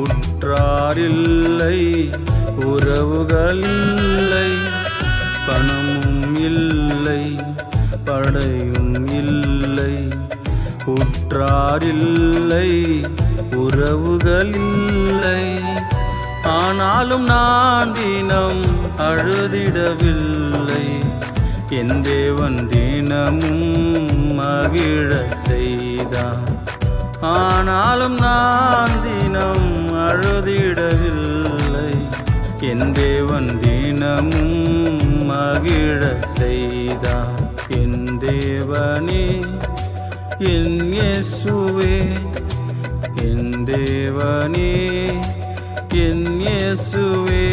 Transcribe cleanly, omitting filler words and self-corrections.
உற்றாரில்லை, உறவுகளில்லை, பணமும் இல்லை, படையும் இல்லை. உற்றாரில்லை, உறவுகளில்லை, ஆனாலும் நான் தினம் அழுதிடவில்லை. என் தேவன் தினமும் மகிழ செய்தார். ஆனாலும் நான் தினம் அழுதிடவில்லை. என் தேவன் தினமும் மகிழ செய்தார். என் தேவனே, என் இயேசுவே, என் தேவனே, என் இயேசுவே.